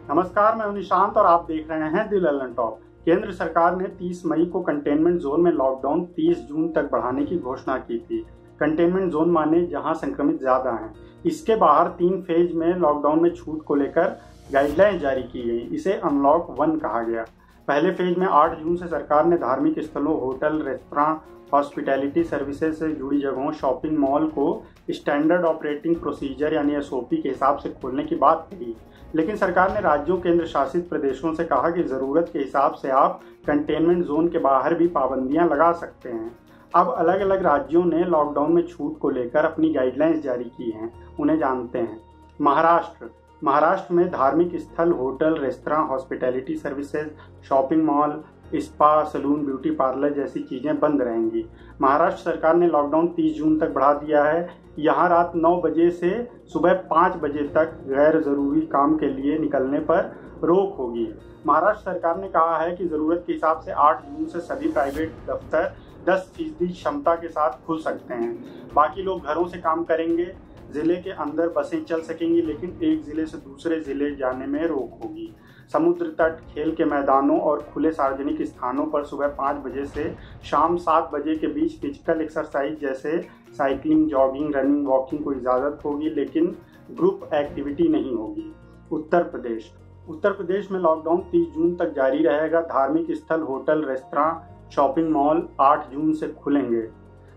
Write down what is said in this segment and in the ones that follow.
नमस्कार, मैं हूं निशांत और आप देख रहे हैं द ललन टॉप। केंद्र सरकार ने 30 मई को कंटेनमेंट जोन में लॉकडाउन 30 जून तक बढ़ाने की घोषणा की थी। कंटेनमेंट जोन माने जहां संक्रमित ज्यादा हैं। इसके बाहर 3 फेज में लॉकडाउन में छूट को लेकर गाइडलाइन जारी की गई। इसे अनलॉक 1 कहा गया। पहले फेज में 8 जून से सरकार ने धार्मिक स्थलों, होटल, रेस्तरां, हॉस्पिटैलिटी सर्विसेज से जुड़ी जगहों, शॉपिंग मॉल को स्टैंडर्ड ऑपरेटिंग प्रोसीजर यानी एसओपी के हिसाब से खोलने की बात कही। लेकिन सरकार ने राज्यों, केंद्र शासित प्रदेशों से कहा कि जरूरत के हिसाब से आप कंटेनमेंट जोन के बाहर भी पाबंदियां लगा सकते हैं। अब अलग अलग राज्यों ने लॉकडाउन में छूट को लेकर अपनी गाइडलाइंस जारी की हैं। उन्हें जानते हैं। महाराष्ट्र में धार्मिक स्थल, hotel, restaurant, hospitality services, shopping mall, spa, salon, beauty parlour जैसी चीजें बंद रहेंगी। महाराष्ट्र सरकार ने लॉकडाउन 30 जून तक बढ़ा दिया है। यहाँ रात 9 बजे से सुबह 5 बजे तक गैर जरूरी काम के लिए निकलने पर रोक होगी। महाराष्ट्र सरकार ने कहा है कि जरूरत के हिसाब से 8 जून से सभी प्राइवेट दफ्तर 10% क्षमता के साथ खुल सकते हैं। बाकी लोग घरों से काम करेंगे। जिले के अंदर बसें चल सकेंगी, लेकिन एक जिले से दूसरे जिले जाने में रोक होगी। समुद्र तट, खेल के मैदानों और खुले सार्वजनिक स्थानों पर सुबह 5 बजे से शाम 7 बजे के बीच फिजिकल एक्सरसाइज जैसे साइकिलिंग, जॉगिंग, रनिंग, वॉकिंग को इजाज़त होगी, लेकिन ग्रुप एक्टिविटी नहीं होगी। उत्तर प्रदेश में लॉकडाउन 30 जून तक जारी रहेगा। धार्मिक स्थल, होटल, रेस्तरां, शॉपिंग मॉल 8 जून से खुलेंगे।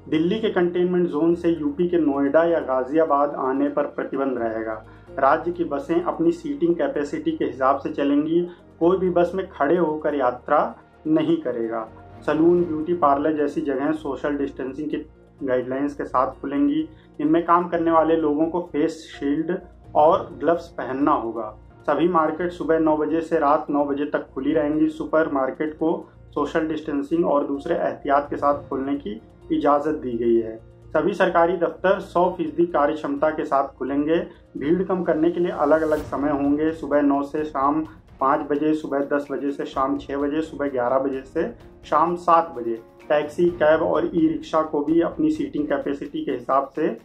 दिल्ली के कंटेनमेंट जोन से यूपी के नोएडा या गाजियाबाद आने पर प्रतिबंध रहेगा। राज्य की बसें अपनी सीटिंग कैपेसिटी के हिसाब से चलेंगी। कोई भी बस में खड़े होकर यात्रा नहीं करेगा। सलून, ब्यूटी पार्लर जैसी जगहें सोशल डिस्टेंसिंग की गाइडलाइंस के साथ खुलेंगी। इनमें काम करने वाले लोगों को फेस शील्ड और ग्लव्स पहनना होगा। सभी मार्केट सुबह 9 बजे से रात 9 बजे तक खुली रहेंगी। सुपर मार्केट को सोशल डिस्टेंसिंग और दूसरे एहतियात के साथ खोलने की इजाज़त दी गई है। सभी सरकारी दफ्तर 100% कार्य क्षमता के साथ खुलेंगे। भीड़ कम करने के लिए अलग अलग समय होंगे। सुबह 9 से शाम 5 बजे, सुबह 10 बजे से शाम 6 बजे, सुबह 11 बजे से शाम 7 बजे। टैक्सी, कैब और ई रिक्शा को भी अपनी सीटिंग कैपेसिटी के हिसाब से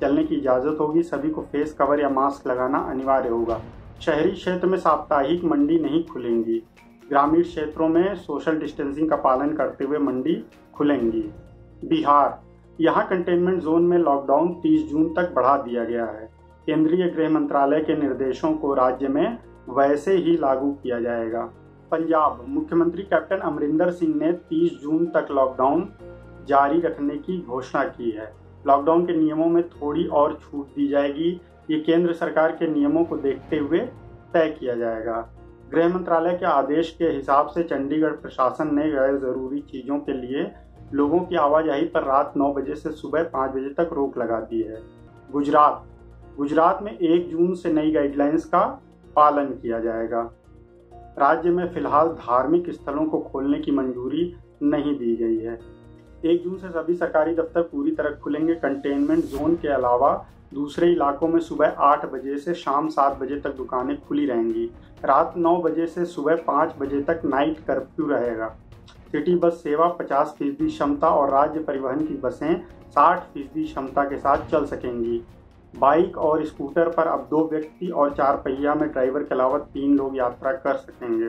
चलने की इजाज़त होगी। सभी को फेस कवर या मास्क लगाना अनिवार्य होगा। शहरी क्षेत्र में साप्ताहिक मंडी नहीं खुलेंगी। ग्रामीण क्षेत्रों में सोशल डिस्टेंसिंग का पालन करते हुए मंडी खुलेंगी। बिहार, यहाँ कंटेनमेंट जोन में लॉकडाउन 30 जून तक बढ़ा दिया गया है। केंद्रीय गृह मंत्रालय के निर्देशों को राज्य में वैसे ही लागू किया जाएगा। पंजाब, मुख्यमंत्री कैप्टन अमरिंदर सिंह ने 30 जून तक लॉकडाउन जारी रखने की घोषणा की है। लॉकडाउन के नियमों में थोड़ी और छूट दी जाएगी। ये केंद्र सरकार के नियमों को देखते हुए तय किया जाएगा। गृह मंत्रालय के आदेश के हिसाब से चंडीगढ़ प्रशासन ने गैर जरूरी चीजों के लिए लोगों की आवाजाही पर रात 9 बजे से सुबह 5 बजे तक रोक लगा दी है। गुजरात में 1 जून से नई गाइडलाइंस का पालन किया जाएगा। राज्य में फिलहाल धार्मिक स्थलों को खोलने की मंजूरी नहीं दी गई है। 1 जून से सभी सरकारी दफ्तर पूरी तरह खुलेंगे। कंटेनमेंट जोन के अलावा दूसरे इलाकों में सुबह 8 बजे से शाम 7 बजे तक दुकानें खुली रहेंगी। रात 9 बजे से सुबह 5 बजे तक नाइट कर्फ्यू रहेगा। सिटी बस सेवा 50% क्षमता और राज्य परिवहन की बसें 60% क्षमता के साथ चल सकेंगी। बाइक और स्कूटर पर अब 2 व्यक्ति और 4 पहिया में ड्राइवर के अलावा 3 लोग यात्रा कर सकेंगे।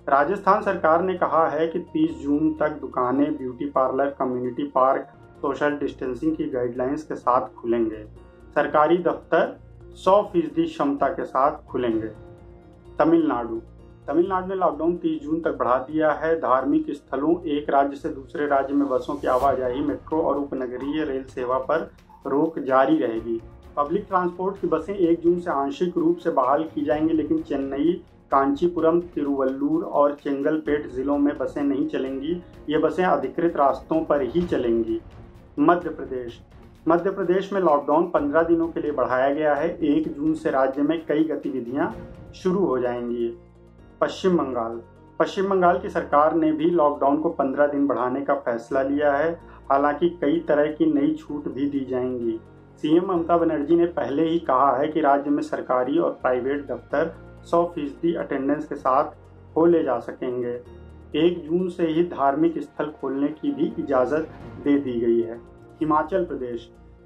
राजस्थान सरकार ने कहा है कि 30 जून तक दुकानें, beauty parlour, community park social distancing की गाइडलाइंस के साथ खुलेंगे। सरकारी दफ्तर 100% क्षमता के साथ खुलेंगे। तमिलनाडु ने लॉकडाउन 30 जून तक बढ़ा दिया है। धार्मिक स्थलों, एक राज्य से दूसरे राज्य में बसों की आवाजाही, मेट्रो और उपनगरीय रेल सेवा पर रोक जारी रहेगी। पब्लिक ट्रांसपोर्ट की बसें 1 जून से आंशिक रूप से बहाल की जाएंगी, लेकिन चेन्नई, कांचीपुरम, तिरुवल्लुर और चेंगलपेट जिलों में बसें नहीं चलेंगी। ये बसें अधिकृत रास्तों पर ही चलेंगी। मध्य प्रदेश में लॉकडाउन 15 दिनों के लिए बढ़ाया गया है। 1 जून से राज्य में कई गतिविधियां शुरू हो जाएंगी। पश्चिम बंगाल की सरकार ने भी लॉकडाउन को 15 दिन बढ़ाने का फैसला लिया है। हालांकि कई तरह की नई छूट भी दी जाएंगी। सीएम ममता बनर्जी ने पहले ही कहा है कि राज्य में सरकारी और प्राइवेट दफ्तर 100% अटेंडेंस के साथ खोले जा सकेंगे। 1 जून से ही धार्मिक स्थल खोलने की भी इजाज़त दे दी गई है।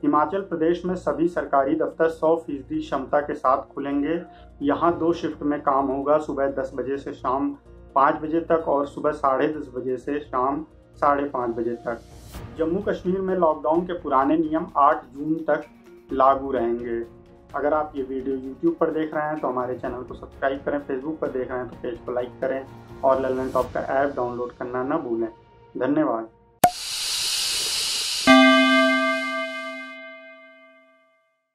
हिमाचल प्रदेश में सभी सरकारी दफ्तर 100% क्षमता के साथ खुलेंगे। यहाँ 2 शिफ्ट में काम होगा, सुबह 10 बजे से शाम 5 बजे तक और सुबह 10:30 बजे से शाम 5:30 बजे तक। जम्मू कश्मीर में लॉकडाउन के पुराने नियम 8 जून तक लागू रहेंगे। अगर आप ये वीडियो YouTube पर देख रहे हैं तो हमारे चैनल को सब्सक्राइब करें, फेसबुक पर देख रहे हैं तो पेज को लाइक करें और लल्लन टॉप का ऐप डाउनलोड करना न भूलें। धन्यवाद।